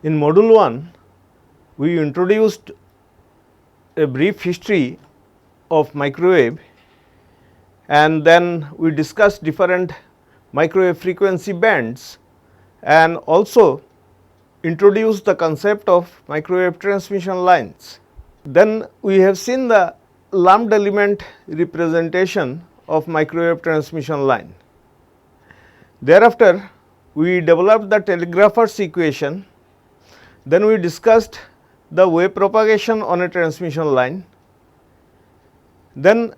In module 1, we introduced a brief history of microwave, and then we discussed different microwave frequency bands and also introduced the concept of microwave transmission lines. Then we have seen the lumped element representation of microwave transmission line. Thereafter, we developed the telegrapher's equation. Then we discussed the wave propagation on a transmission line. Then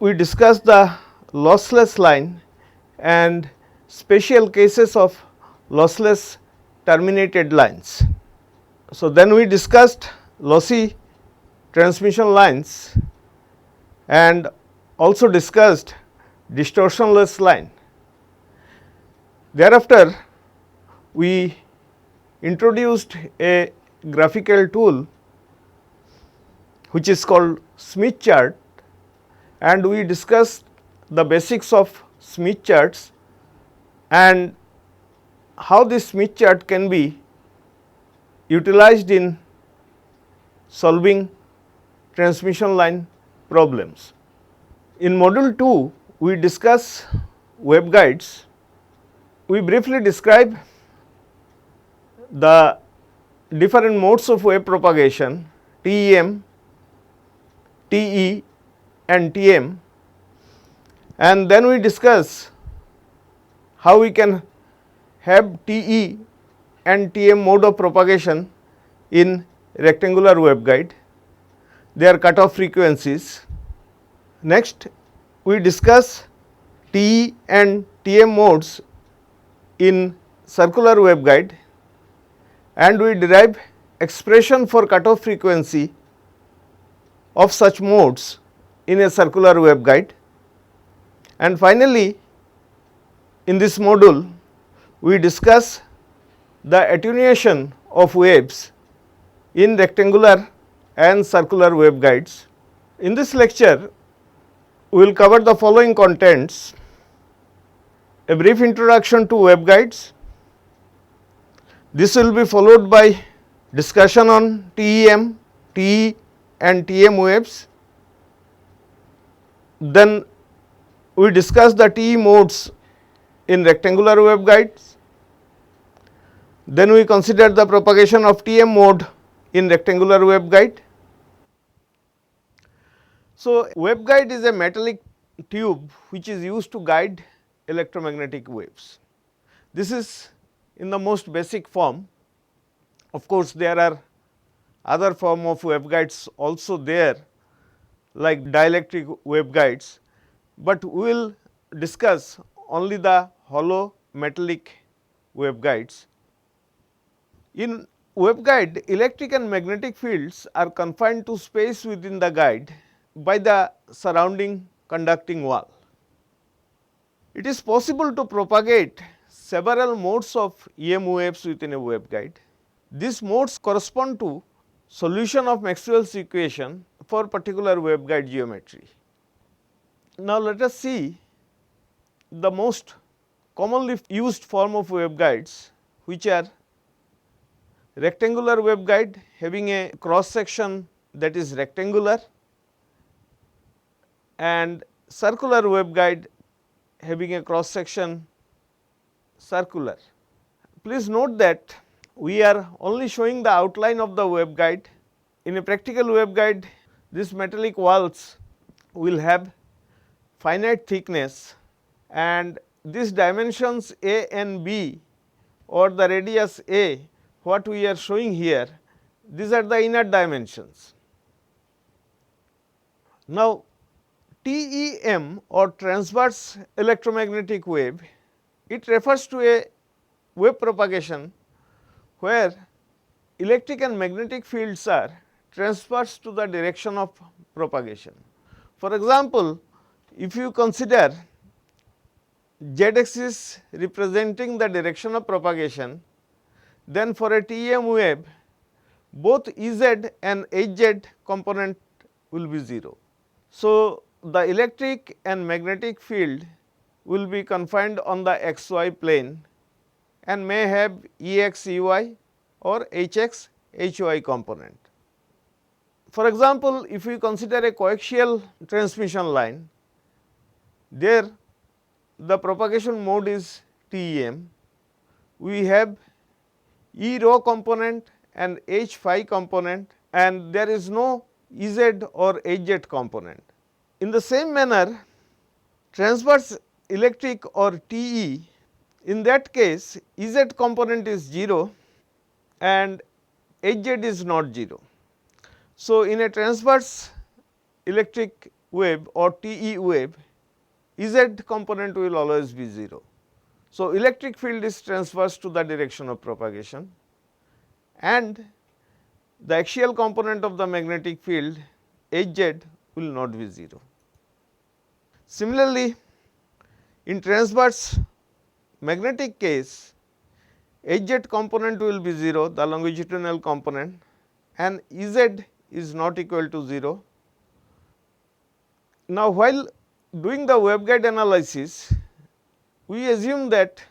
we discussed the lossless line and special cases of lossless terminated lines. So, then we discussed lossy transmission lines and also discussed distortionless line. Thereafter, we introduced a graphical tool which is called Smith chart, and we discussed the basics of Smith charts and how this Smith chart can be utilized in solving transmission line problems. In module 2, we discuss waveguides. We briefly describe the different modes of wave propagation, TEM, TE and TM, and then we discuss how we can have TE and TM mode of propagation in rectangular waveguide, their cutoff frequencies. Next, we discuss TE and TM modes in circular waveguide, and we derive expression for cutoff frequency of such modes in a circular waveguide. And finally, in this module, we discuss the attenuation of waves in rectangular and circular waveguides. In this lecture, we will cover the following contents: a brief introduction to waveguides. This will be followed by discussion on TEM, TE and TM waves. Then we discuss the TE modes in rectangular waveguides. Then we consider the propagation of TM mode in rectangular waveguide. So, waveguide is a metallic tube which is used to guide electromagnetic waves. This is in the most basic form. Of course, there are other form of waveguides also there, like dielectric waveguides, but we will discuss only the hollow metallic waveguides. In waveguide, electric and magnetic fields are confined to space within the guide by the surrounding conducting wall. It is possible to propagate several modes of EM waves within a waveguide. These modes correspond to solution of Maxwell's equation for particular waveguide geometry. Now, let us see the most commonly used form of waveguides, which are rectangular waveguide having a cross section that is rectangular, and circular waveguide having a cross section circular. Please note that we are only showing the outline of the waveguide. In a practical waveguide, these metallic walls will have finite thickness, and these dimensions A and B or the radius A, what we are showing here, these are the inner dimensions. Now, TEM or transverse electromagnetic wave, it refers to a wave propagation where electric and magnetic fields are transverse to the direction of propagation. For example, if you consider z axis representing the direction of propagation, then for a TEM wave, both Ez and Hz component will be 0. So, the electric and magnetic field will be confined on the xy plane and may have Ex, Ey or Hx Hy component. For example, if we consider a coaxial transmission line, there the propagation mode is TEM. We have E rho component and H phi component, and there is no Ez or Hz component. In the same manner, transverse electric or TE, in that case Ez component is 0 and Hz is not 0. So, in a transverse electric wave or TE wave, Ez component will always be 0. So, electric field is transverse to the direction of propagation, and the axial component of the magnetic field Hz will not be 0. Similarly, in transverse magnetic case, Hz component will be 0, the longitudinal component, and Ez is not equal to 0. Now, while doing the waveguide analysis, we assume that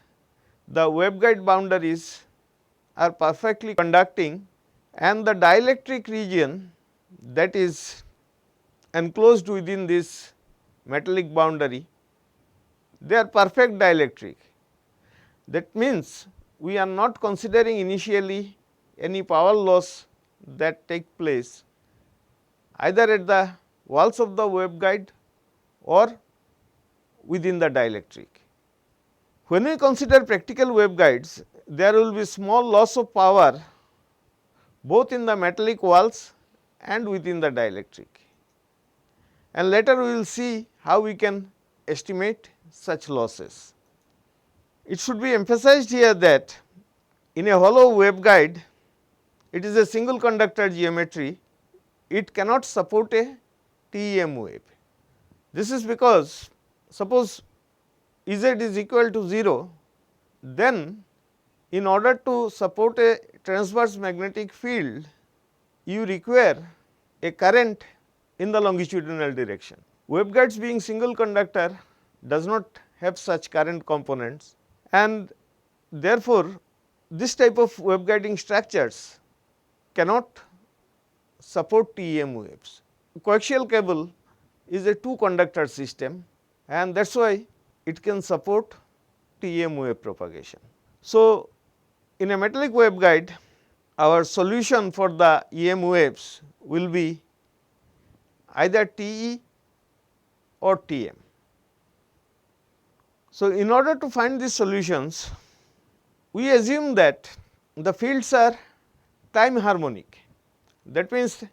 the waveguide boundaries are perfectly conducting and the dielectric region that is enclosed within this metallic boundary, they are perfect dielectric. That means, we are not considering initially any power loss that take place either at the walls of the waveguide or within the dielectric. When we consider practical waveguides, there will be small loss of power both in the metallic walls and within the dielectric, and later we will see how we can estimate such losses. It should be emphasized here that in a hollow waveguide, it is a single conductor geometry, it cannot support a TEM wave. This is because suppose Ez is equal to 0, then in order to support a transverse magnetic field, you require a current in the longitudinal direction. Waveguides being single conductor does not have such current components, and therefore, this type of waveguiding structures cannot support TEM waves. Coaxial cable is a two conductor system, and that is why it can support TEM wave propagation. So, in a metallic waveguide, our solution for the EM waves will be either TE or TM. So, in order to find these solutions, we assume that the fields are time harmonic. That means,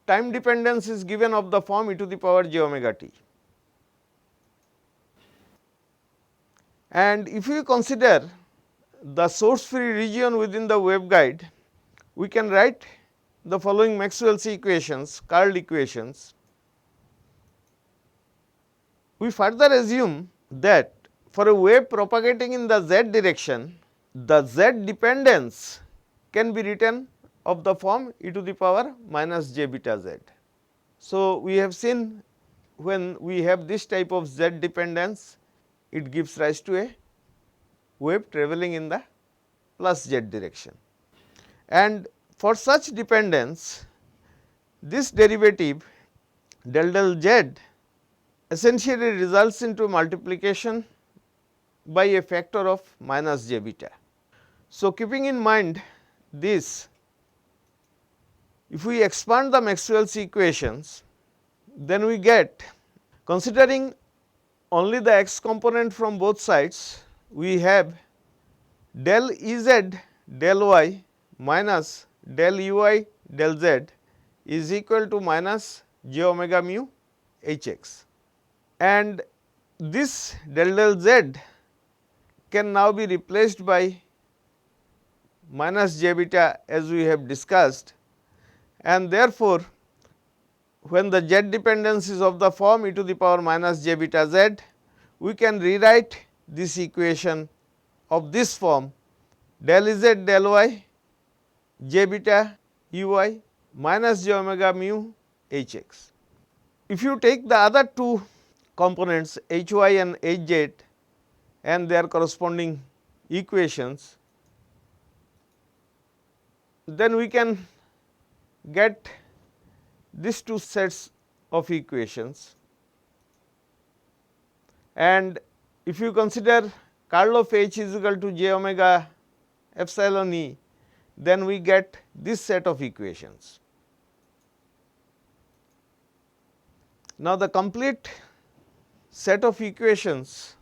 time dependence is given of the form e to the power j omega t. And if we consider the source free region within the waveguide, we can write the following Maxwell's equations, curled equations. We further assume that for a wave propagating in the z direction, the z dependence can be written of the form e to the power minus j beta z. So, we have seen when we have this type of z dependence, it gives rise to a wave travelling in the plus z direction. And for such dependence, this derivative del del z essentially results into multiplication by a factor of minus j beta. So, keeping in mind this, if we expand the Maxwell's equations, then we get, considering only the x component from both sides, we have del Ez del y minus del Uy del z is equal to minus j omega mu h x, and this del del z can now be replaced by minus j beta as we have discussed, and therefore, when the z dependence is of the form e to the power minus j beta z, we can rewrite this equation of this form del Z del y j beta u y minus j omega mu h x. If you take the other two components h y and h z and their corresponding equations, then we can get these two sets of equations, and if you consider curl of H is equal to j omega epsilon E, then we get this set of equations. Now, the complete set of equations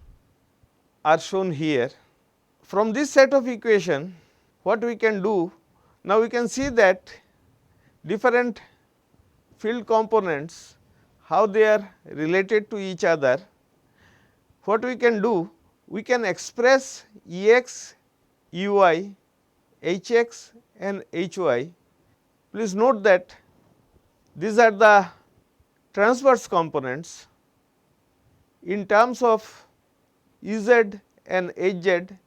are shown here. From this set of equation, what we can do, now we can see that different field components, how they are related to each other. What we can do, we can express Ex, Ey, Hx and Hy. Please note that these are the transverse components in terms of Ez and Hz,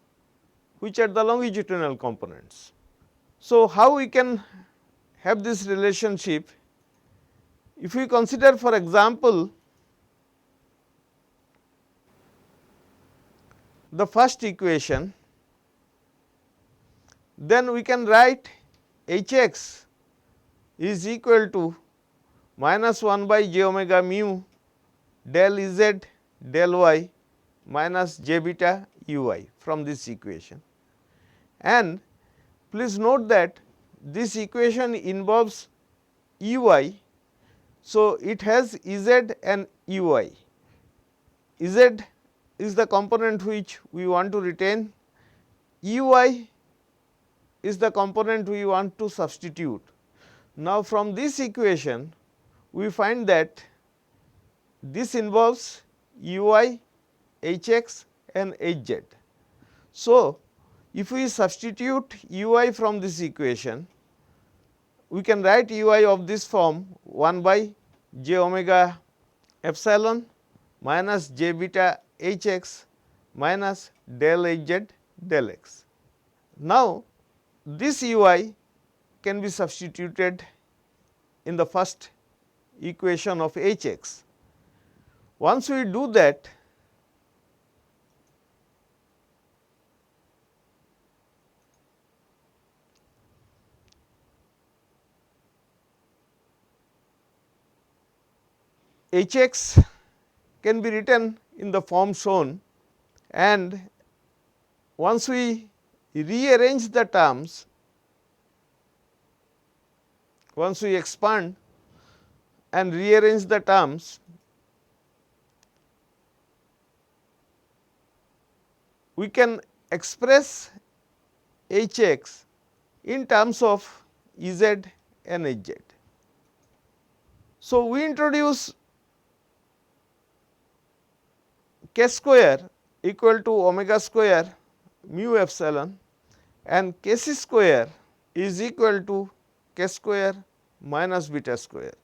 which are the longitudinal components. So, how we can have this relationship? If we consider, for example, the first equation, then we can write Hx is equal to minus 1 by j omega mu del Ez del y minus j beta ui from this equation. And please note that this equation involves Ey, so it has Ez and Ey. Ez is the component which we want to retain, Ey is the component we want to substitute. Now, from this equation we find that this involves Ui, Hx and Hz. So, if we substitute Ui from this equation, we can write Ui of this form 1 by j omega epsilon minus j beta Hx minus del Hz del x. Now, this Ui can be substituted in the first equation of Hx. Once we do that, Hx can be written in the form shown, and once we rearrange the terms, once we expand and rearrange the terms, we can express Hx in terms of Ez and Hz. So, we introduce k square equal to omega square mu epsilon and kc square is equal to k square minus beta square.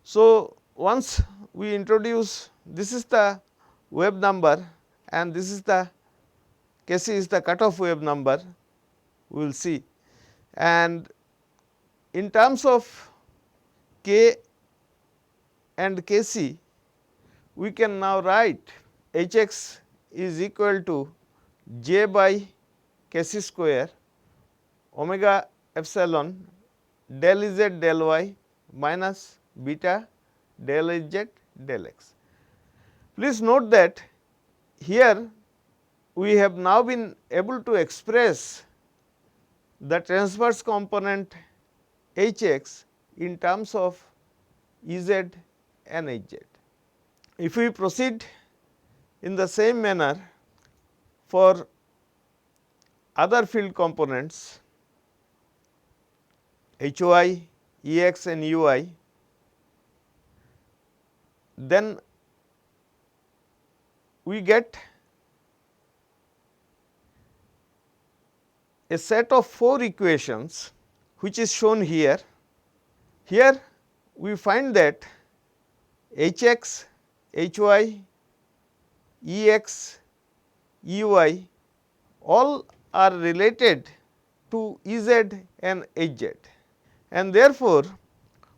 So, once we introduce, this is the wave number and this is the kc is the cutoff wave number, we will see, and in terms of k and kc, we can now write Hx is equal to j by kc square omega epsilon del Ez del y minus beta del Hz del x. Please note that here we have now been able to express the transverse component Hx in terms of Ez and Hz. If we proceed in the same manner for other field components Hy, Ex and Ui, then we get a set of 4 equations which is shown here. Here we find that Hx, Hy, Ex, Ey all are related to Ez and Hz, and therefore,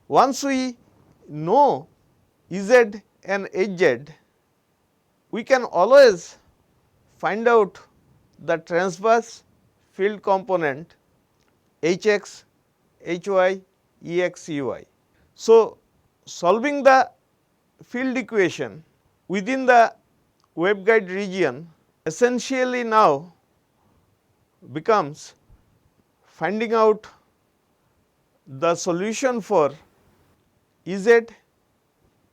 once we know Ez and Hz, we can always find out the transverse field component Hx H y E x E y. So, solving the field equation within the waveguide region essentially now becomes finding out the solution for E z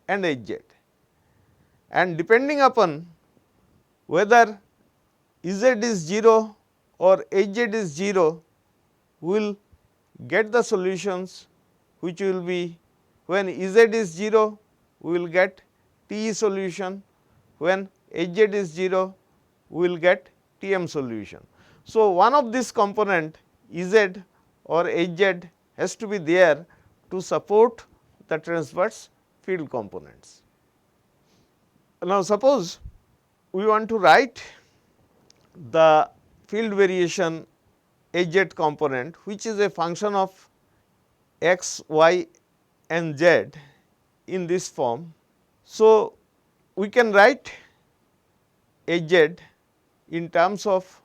and H z, and depending upon whether E z is 0 or H z is 0, we will get the solutions which will be, when E z is 0 we will get T E solution, when H z is 0 we will get T M solution. So, one of this component E z or H z has to be there to support the transverse field components. Now, suppose we want to write the field variation H z component, which is a function of x, y and z in this form. So, we can write H z in terms of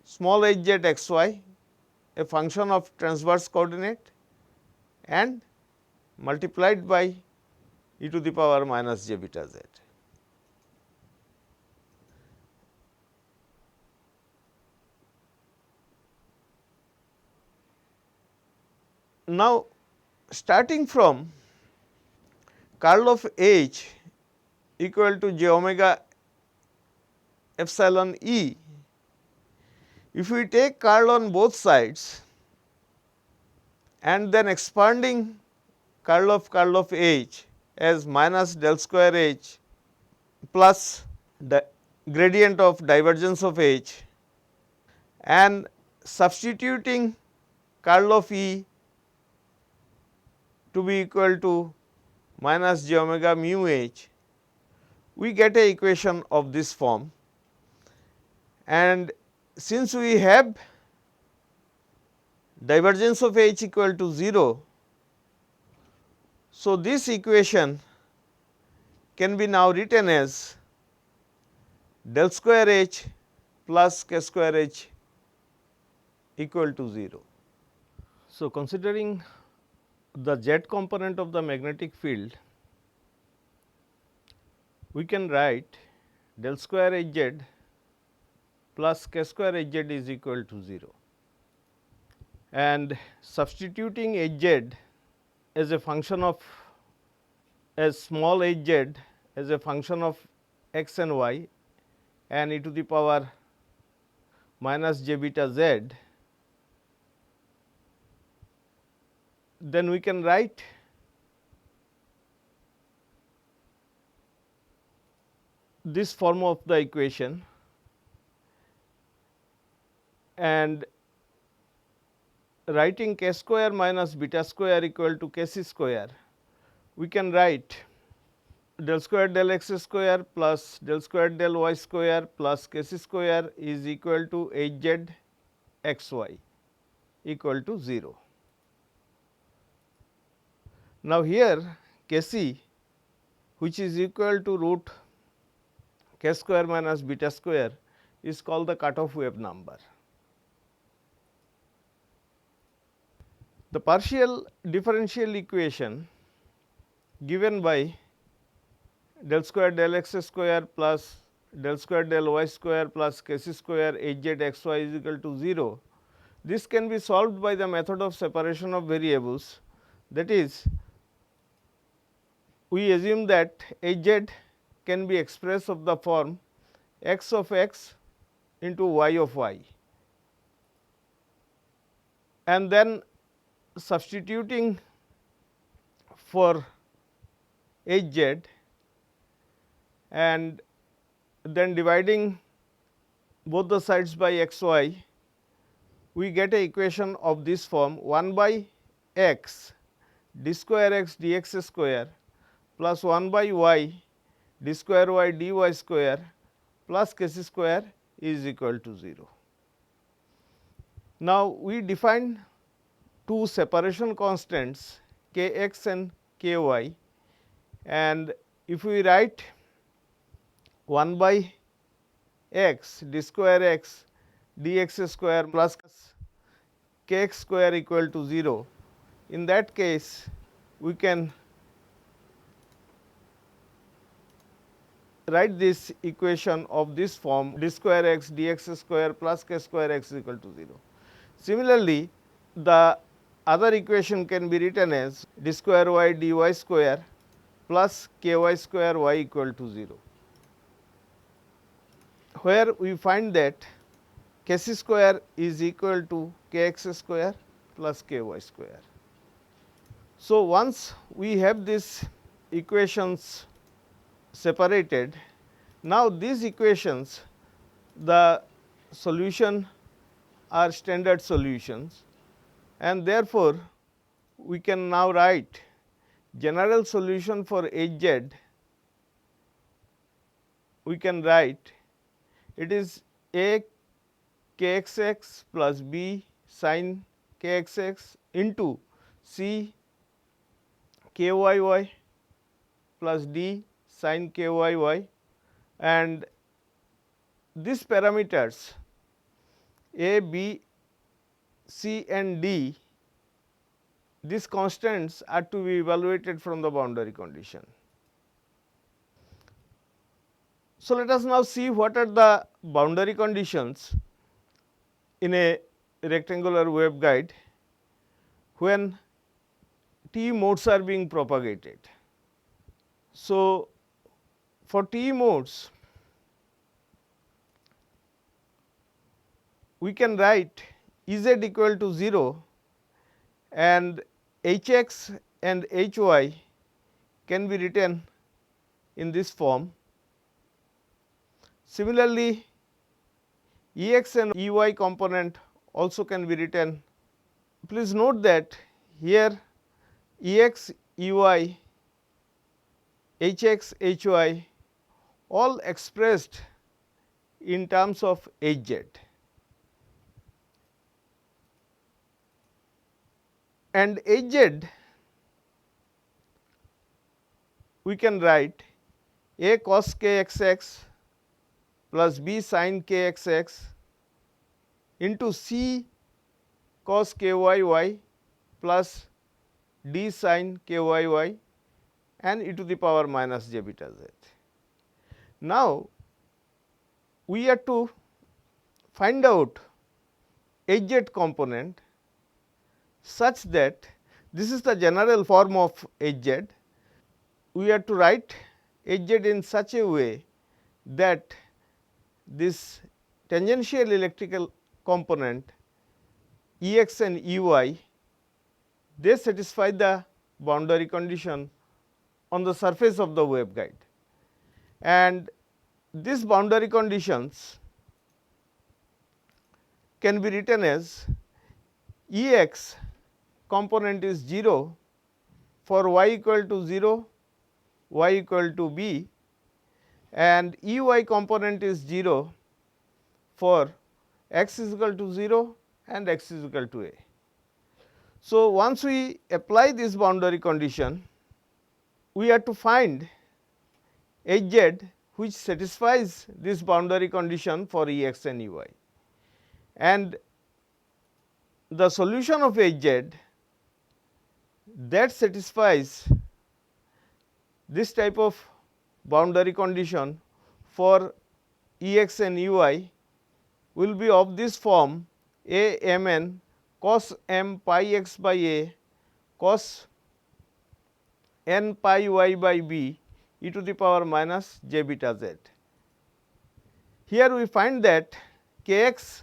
small h z x y, a function of transverse coordinate, and multiplied by e to the power minus j beta z. Now, starting from curl of H equal to j omega epsilon E, if we take curl on both sides and then expanding curl of H as minus del square H plus the gradient of divergence of H, and substituting curl of E to be equal to minus j omega mu H, we get a equation of this form. And since we have divergence of H equal to 0, so this equation can be now written as del square H plus k square H equal to 0. So, considering the z component of the magnetic field, we can write del square H z plus k square H z is equal to 0, and substituting H z as a function of, as small h z as a function of x and y and e to the power minus j beta z, then we can write this form of the equation, and writing k square minus beta square equal to k c square, we can write del square del x square plus del square del y square plus k c square is equal to h z x y equal to 0. Now, here k c, which is equal to root k square minus beta square, is called the cutoff wave number. The partial differential equation given by del square del x square plus del square del y square plus k c square h z x y is equal to 0. This can be solved by the method of separation of variables, that is, we assume that h z can be expressed of the form x of x into y of y, and then substituting for h z and then dividing both the sides by x y, we get a equation of this form: 1 by x d square x dx square plus 1 by y d square y dy square plus k c square is equal to 0. Now, we define two separation constants k x and k y, and if we write 1 by x d square x dx square plus k x square equal to 0, in that case we can write this equation of this form d square x dx square plus k square x is equal to 0. Similarly, the other equation can be written as d square y dy square plus ky square y equal to 0, where we find that kc square is equal to kx square plus ky square. So, once we have these equations separated, now these equations, the solution are standard solutions, and therefore, we can now write general solution for Hz. We can write it is a kxx plus b sin kxx into c kyy plus d sin kyy, and these parameters a, b, c and d, these constants are to be evaluated from the boundary condition. So, let us now see what are the boundary conditions in a rectangular waveguide when T modes are being propagated. So, for T modes, we can write Ez equal to 0 and Hx and Hy can be written in this form. Similarly, Ex and Ey component also can be written. Please note that here Ex, Ey, Hx, Hy all expressed in terms of Hz, and Hz we can write a cos kxx plus b sin kxx into c cos kyy plus d sin kyy and e to the power minus j beta z. Now, we have to find out Hz component such that this is the general form of Hz. We have to write Hz in such a way that this tangential electrical component Ex and Ey, they satisfy the boundary condition on the surface of the waveguide, and these boundary conditions can be written as Ex component is 0 for y equal to 0, y equal to b, and Ey component is 0 for x is equal to 0 and x is equal to a. So, once we apply this boundary condition, we have to find Hz which satisfies this boundary condition for Ex and Ey, and the solution of Hz that satisfies this type of boundary condition for Ex and Ey will be of this form: a m n cos m pi x by a cos n pi y by b e to the power minus j beta z. Here we find that kx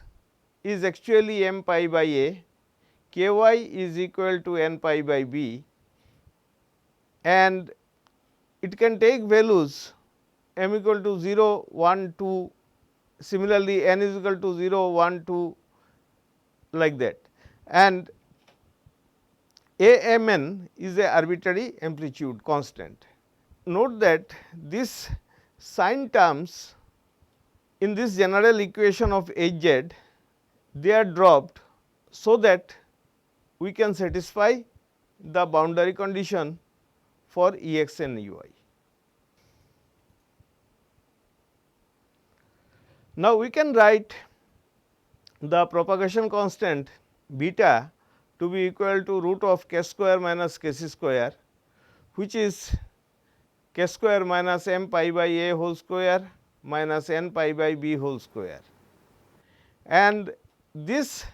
is actually m pi by a, ky is equal to n pi by b, and it can take values m equal to 0, 1, 2, similarly n is equal to 0, 1, 2, like that, and a m n is a arbitrary amplitude constant. Note that this sign terms in this general equation of Hz, they are dropped so that we can satisfy the boundary condition for Ex and Ey. Now, we can write the propagation constant beta to be equal to root of k square minus k c square, which is k square minus m pi by a whole square minus n pi by b whole square. And this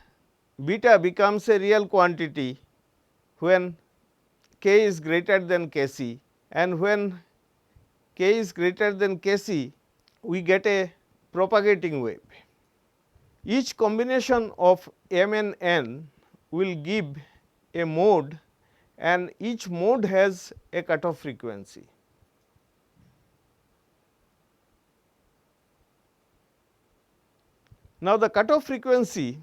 beta becomes a real quantity when k is greater than k c, and when k is greater than k c, we get a propagating wave. Each combination of m and n will give a mode, and each mode has a cutoff frequency. Now, the cutoff frequency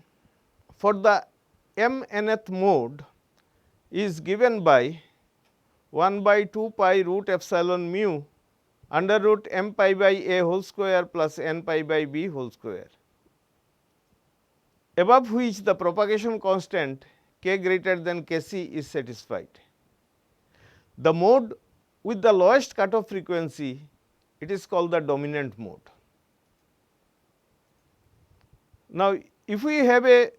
for the m nth mode is given by 1 by 2 pi root epsilon mu under root m pi by a whole square plus n pi by b whole square, above which the propagation constant k greater than k c is satisfied. The mode with the lowest cutoff frequency, it is called the dominant mode. Now, if we have a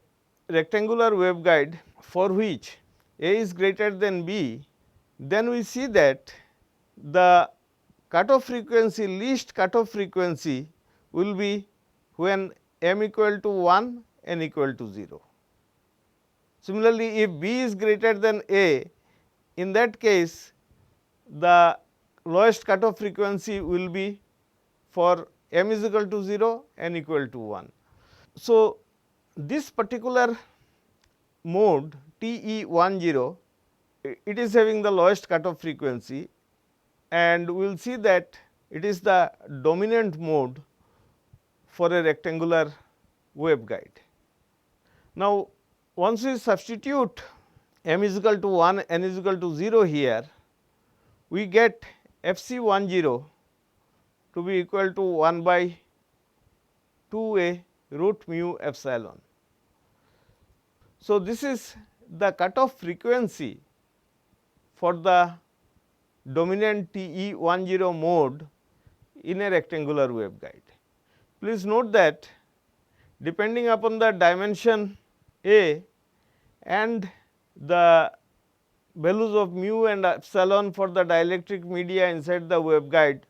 rectangular waveguide for which a is greater than b, then we see that the cutoff frequency, least cutoff frequency will be when m equal to 1, n equal to 0. Similarly, if b is greater than a, in that case the lowest cutoff frequency will be for m is equal to 0, n equal to 1. So, this particular mode TE10, it is having the lowest cutoff frequency, and we will see that it is the dominant mode for a rectangular waveguide. Now, once we substitute m is equal to 1, n is equal to 0 here, we get FC10 to be equal to 1 by 2a root mu epsilon. So, this is the cutoff frequency for the dominant TE10 mode in a rectangular waveguide. Please note that depending upon the dimension a and the values of mu and epsilon for the dielectric media inside the waveguide.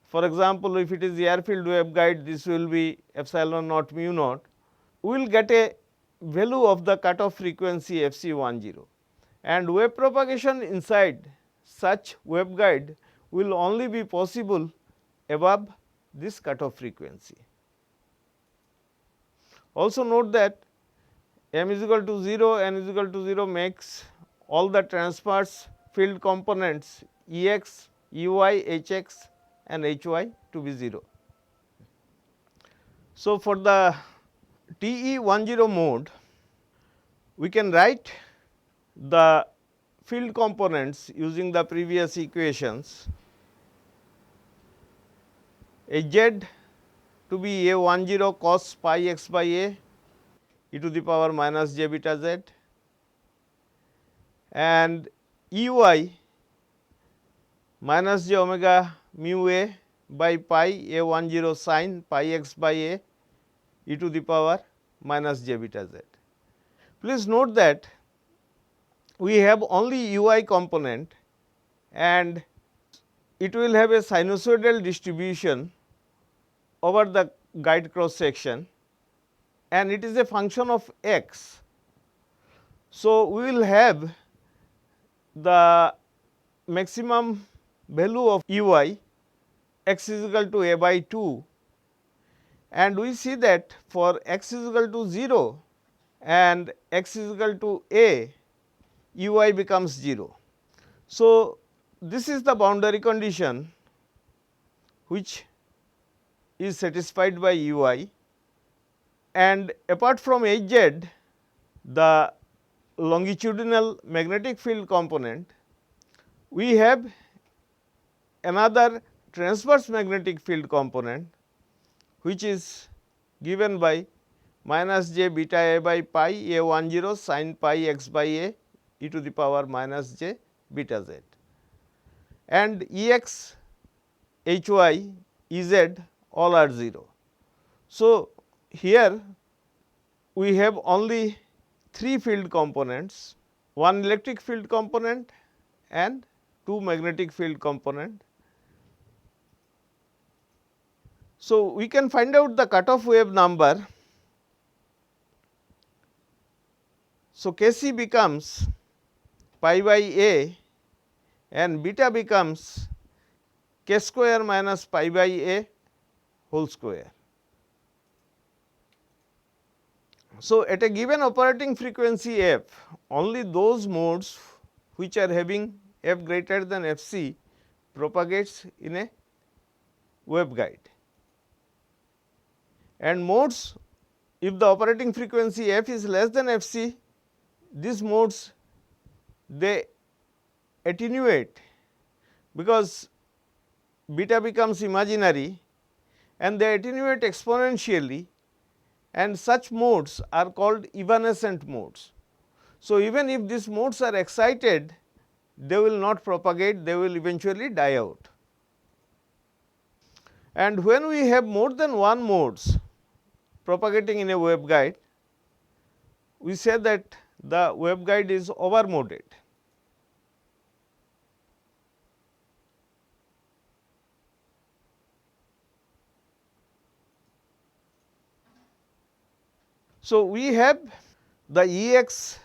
For example, if it is air filled waveguide, this will be epsilon naught mu naught. We will get a value of the cutoff frequency FC10, and wave propagation inside such waveguide will only be possible above this cutoff frequency. Also note that m is equal to 0, n is equal to 0 makes all the transverse field components Ex, Ey, Hx and Hy to be 0. So, for the TE10 mode, we can write the field components using the previous equations. Hz to be A10 cos pi x by a e to the power minus j beta z, and Ey minus j omega mu a by pi A10 sin pi x by a e to the power minus j beta z. Please note that we have only Ui component, and it will have a sinusoidal distribution over the guide cross section, and it is a function of x. So, we will have the maximum value of Ui x is equal to a by 2, and we see that for x is equal to 0 and x is equal to a, Ui becomes 0. So, this is the boundary condition which is satisfied by Ui, and apart from Hz, the longitudinal magnetic field component, we have another transverse magnetic field component which is given by minus j beta a by pi A10 sin pi x by a e to the power minus j beta z, and Ex, Hy, Ez all are 0. So, here we have only three field components, one electric field component and two magnetic field component. So, we can find out the cutoff wave number. So, Kc becomes pi by a and beta becomes k square minus pi by a whole square. So, at a given operating frequency f, only those modes which are having f greater than f c propagates in a waveguide, and modes, if the operating frequency f is less than f c, these modes they attenuate, because beta becomes imaginary and they attenuate exponentially, and such modes are called evanescent modes. So, even if these modes are excited, they will not propagate, they will eventually die out. And when we have more than one modes propagating in a waveguide, we say that the waveguide is overmoded. So, we have the E x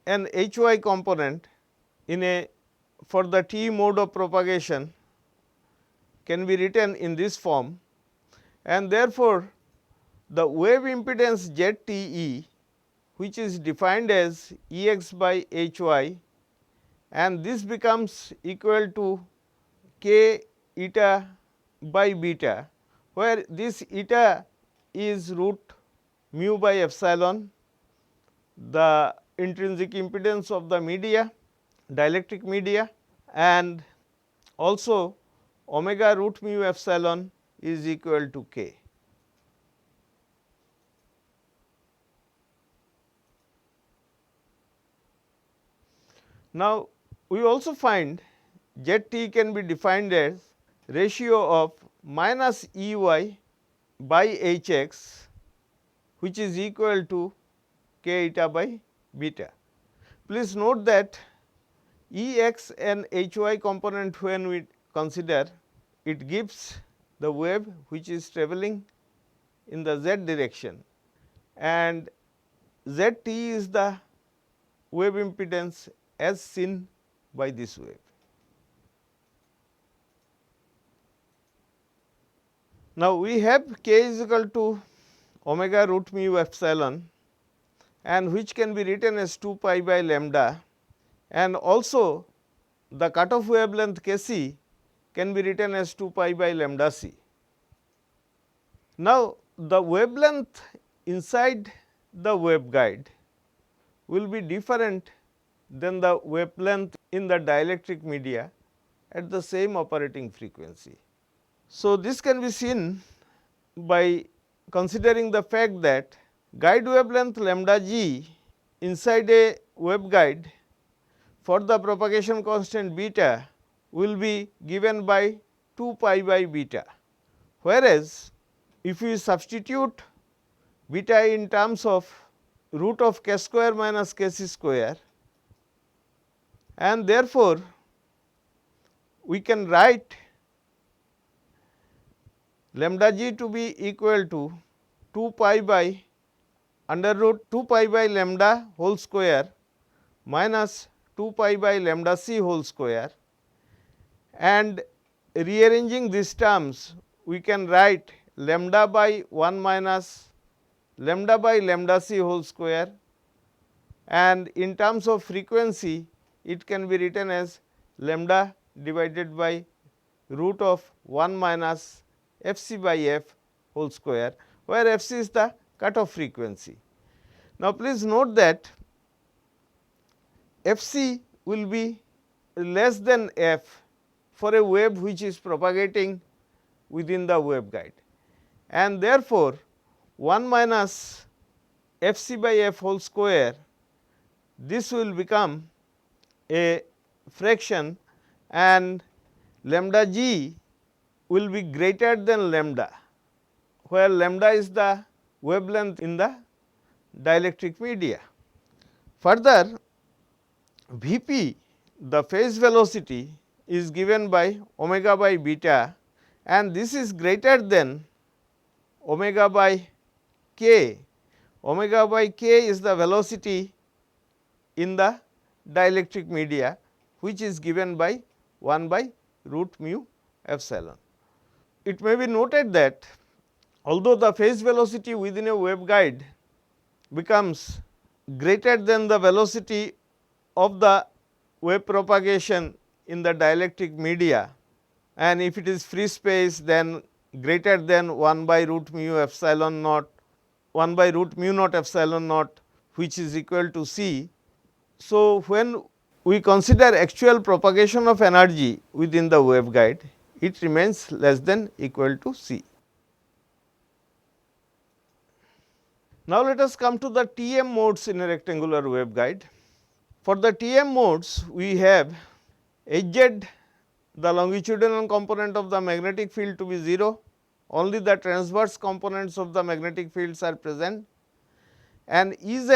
and H y component in a for the T mode of propagation can be written in this form, and therefore, the wave impedance Z T E, which is defined as E x by H y, and this becomes equal to k eta by beta, where this eta is root mu by epsilon, the intrinsic impedance of the media, dielectric media, and also omega root mu epsilon is equal to k. Now, we also find Z t can be defined as ratio of minus E y by H x, which is equal to k eta by beta. Please note that E x and H y component, when we consider, it gives the wave which is travelling in the z direction, and Z t is the wave impedance as seen by this wave. Now, we have k is equal to omega root mu epsilon, and which can be written as 2 pi by lambda, and also the cutoff wavelength k c can be written as 2 pi by lambda c. Now, the wavelength inside the waveguide will be different than the wavelength in the dielectric media at the same operating frequency. So, this can be seen by considering the fact that guide wavelength lambda g inside a waveguide for the propagation constant beta will be given by 2 pi by beta, whereas if we substitute beta in terms of root of k square minus k c square, and therefore, we can write lambda g to be equal to 2 pi by under root 2 pi by lambda whole square minus 2 pi by lambda c whole square, and rearranging these terms we can write lambda by 1 minus lambda by lambda c whole square, and in terms of frequency it can be written as lambda divided by root of 1 minus f c by f whole square, where f c is the cutoff frequency. Now, please note that f c will be less than f for a wave which is propagating within the waveguide, and therefore, 1 minus f c by f whole square, this will become a fraction, and lambda g will be greater than lambda, where lambda is the wavelength in the dielectric media. Further, Vp, the phase velocity, is given by omega by beta, and this is greater than omega by k. Omega by k is the velocity in the dielectric media, which is given by 1 by root mu epsilon. It may be noted that although the phase velocity within a waveguide becomes greater than the velocity of the wave propagation in the dielectric media, and if it is free space, then greater than 1 by root mu epsilon naught, 1 by root mu naught epsilon naught, which is equal to c. So, when we consider actual propagation of energy within the waveguide, it remains less than equal to c. Now, let us come to the TM modes in a rectangular waveguide. For the TM modes, we have Hz, the longitudinal component of the magnetic field, to be 0, only the transverse components of the magnetic fields are present, and Ez,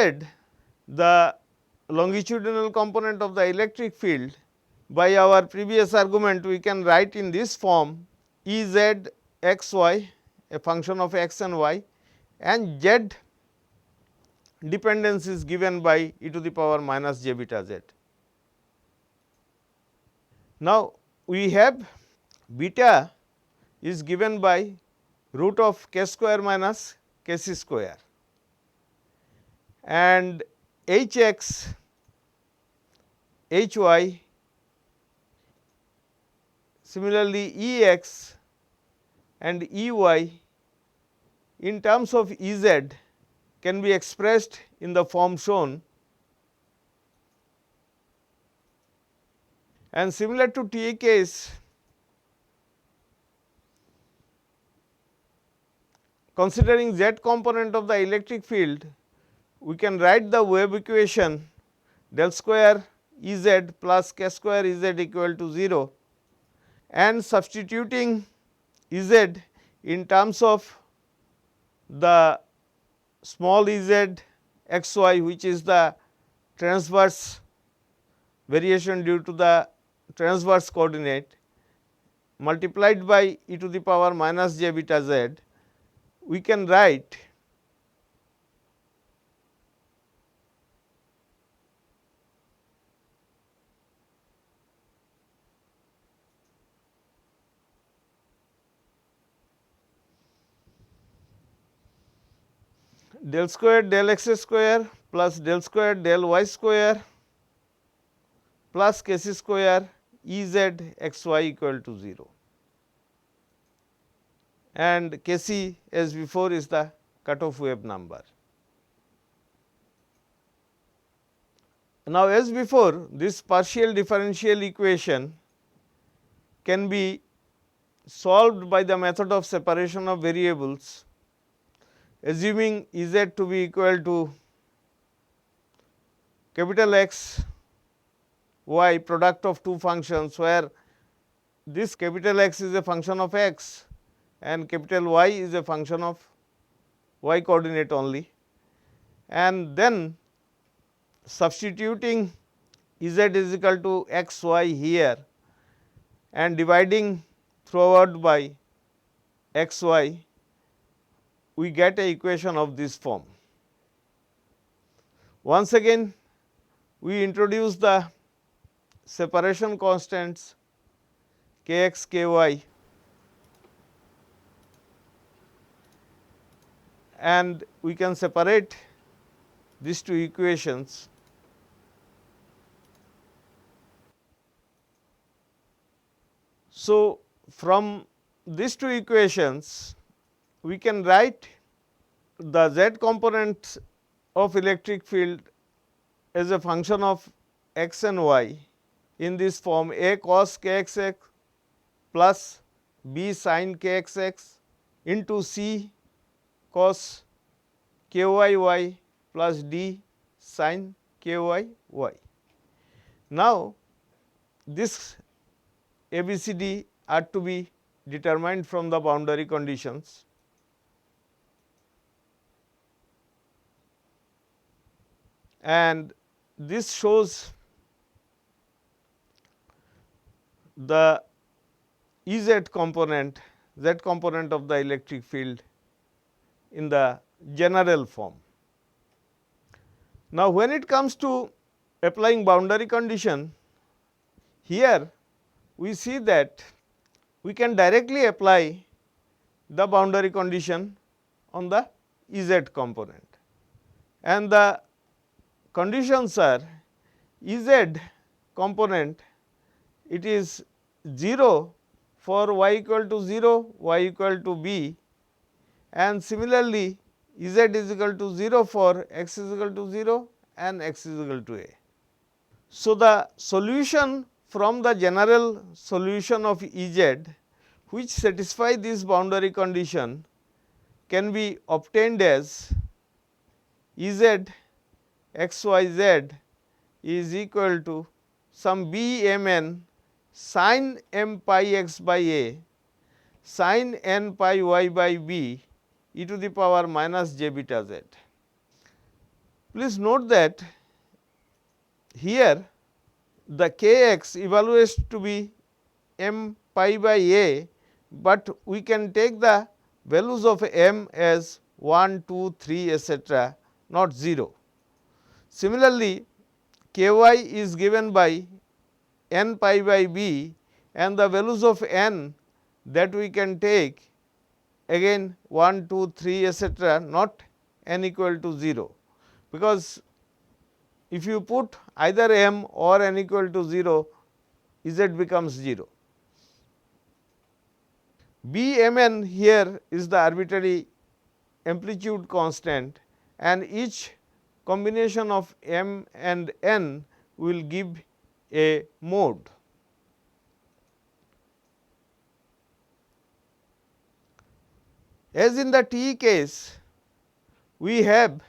the longitudinal component of the electric field. By our previous argument, we can write in this form Ez x y, a function of x and y, and z dependence is given by e to the power minus j beta z. Now, we have beta is given by root of k square minus k c square, and h x, h y, similarly E x and E y in terms of E z can be expressed in the form shown, and similar to T case, considering z component of the electric field, we can write the wave equation del square E z plus k square E z equal to 0, and substituting E z in terms of the small e z x y, which is the transverse variation due to the transverse coordinate, multiplied by e to the power minus j beta z, we can write del square del x square plus del square del y square plus k c square E z x y equal to 0, and k c as before is the cutoff wave number. Now, as before, this partial differential equation can be solved by the method of separation of variables, assuming E z to be equal to capital X y product of two functions, where this capital X is a function of x and capital Y is a function of y coordinate only, and then substituting E z is equal to x y here and dividing throughout by x y, we get a equation of this form. Once again, we introduce the separation constants k x k y, and we can separate these two equations. So, from these two equations, we can write the z component of electric field as a function of x and y in this form: a cos k x x plus b sin k x x into c cos k y y plus d sin k y y. Now, this A B C D are to be determined from the boundary conditions, and this shows the Ez component, Z component of the electric field in the general form. Now, when it comes to applying boundary condition, here we see that we can directly apply the boundary condition on the Ez component, and the conditions are Ez component, it is 0 for y equal to 0, y equal to b, and similarly Z is equal to 0 for x is equal to 0 and x is equal to a. So, the solution from the general solution of Ez which satisfy this boundary condition can be obtained as Ez x y z is equal to some b m n sin m pi x by a sin n pi y by b e to the power minus j beta z. Please note that here the k x evaluates to be m pi by a, but we can take the values of m as 1, 2, 3 etcetera, not 0. Similarly, k y is given by n pi by b, and the values of n that we can take again 1, 2, 3 etcetera, not n equal to 0, because if you put either m or n equal to 0, Z becomes 0. B m n here is the arbitrary amplitude constant, and each combination of m and n will give a mode. As in the TE case, we have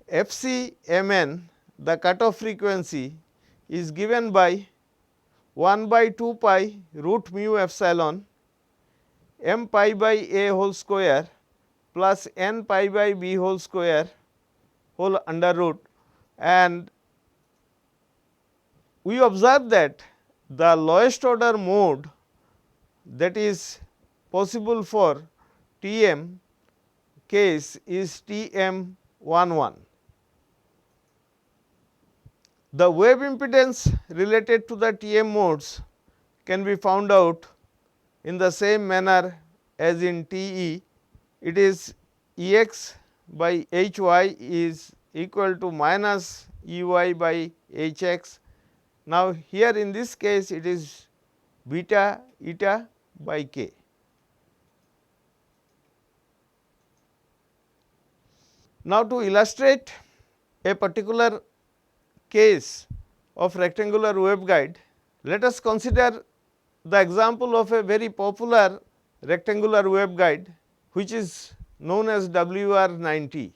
f c m n, the cutoff frequency is given by 1 by 2 pi root mu epsilon m pi by a whole square plus n pi by b whole square whole under root, and we observe that the lowest order mode that is possible for T m case is T m 1 1. The wave impedance related to the T m modes can be found out in the same manner as in T e. It is E x by h y is equal to minus E y by h x. Now, here in this case it is beta eta by k. Now, to illustrate a particular case of rectangular waveguide, let us consider the example of a very popular rectangular waveguide which is known as WR90.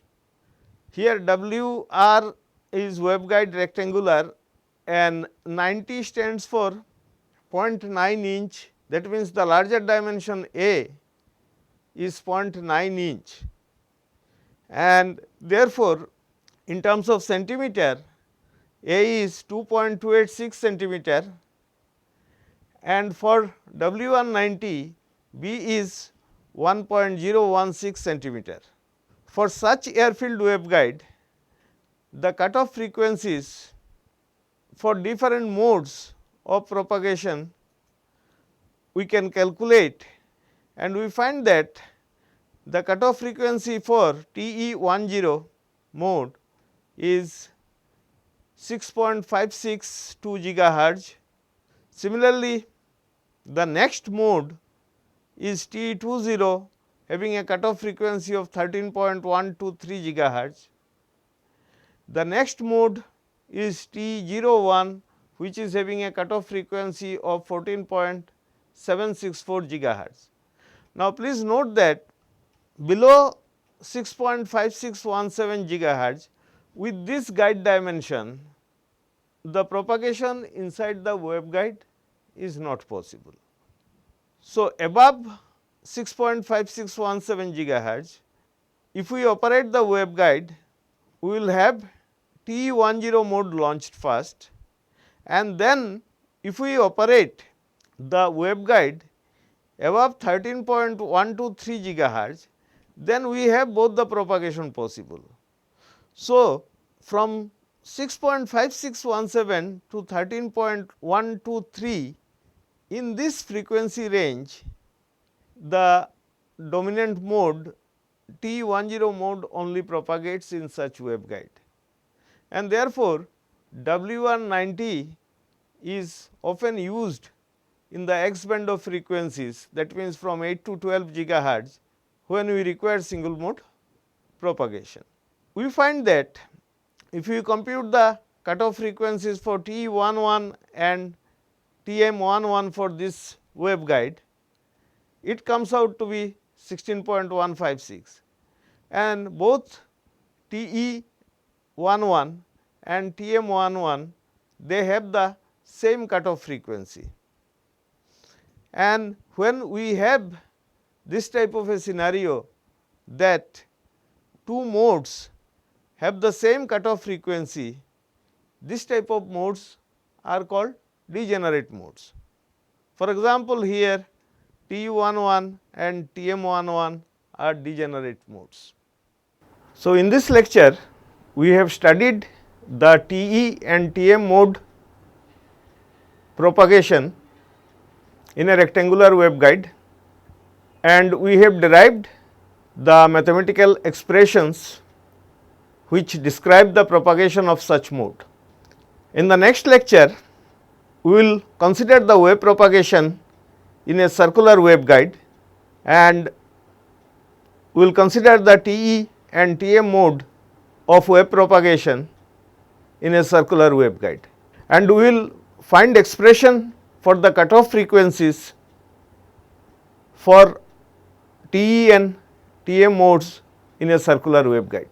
Here WR is waveguide rectangular and 90 stands for 0.9 inch, that means the larger dimension A is 0.9 inch, and therefore, in terms of centimeter A is 2.286 centimeter, and for W190 B is 1.016 centimeter. For such air-filled waveguide, the cutoff frequencies for different modes of propagation we can calculate, and we find that the cutoff frequency for TE10 mode is 6.562 gigahertz. Similarly, the next mode is TE20 having a cutoff frequency of 13.123 gigahertz. The next mode is TE01 which is having a cutoff frequency of 14.764 gigahertz. Now, please note that below 6.5617 gigahertz, with this guide dimension, the propagation inside the waveguide is not possible. So, above 6.5617 gigahertz, if we operate the waveguide, we will have TE10 mode launched first, and then if we operate the waveguide above 13.123 gigahertz, then we have both the propagation possible. So, from 6.5617 to 13.123, in this frequency range, the dominant mode TE10 mode only propagates in such waveguide, and therefore, W190 is often used in the X band of frequencies, that means from 8 to 12 gigahertz, when we require single mode propagation. We find that if we compute the cutoff frequencies for TE11 and TM11 for this waveguide, it comes out to be 16.156, and both TE11 and TM11, they have the same cutoff frequency. And when we have this type of a scenario that two modes have the same cutoff frequency, this type of modes are called degenerate modes. For example, here TE11 and TM11 are degenerate modes. So, in this lecture we have studied the TE and TM mode propagation in a rectangular waveguide, and we have derived the mathematical expressions which describe the propagation of such mode. In the next lecture, we will consider the wave propagation in a circular waveguide, and we will consider the TE and TM mode of wave propagation in a circular waveguide, and we will find expression for the cutoff frequencies for TE and TM modes in a circular waveguide.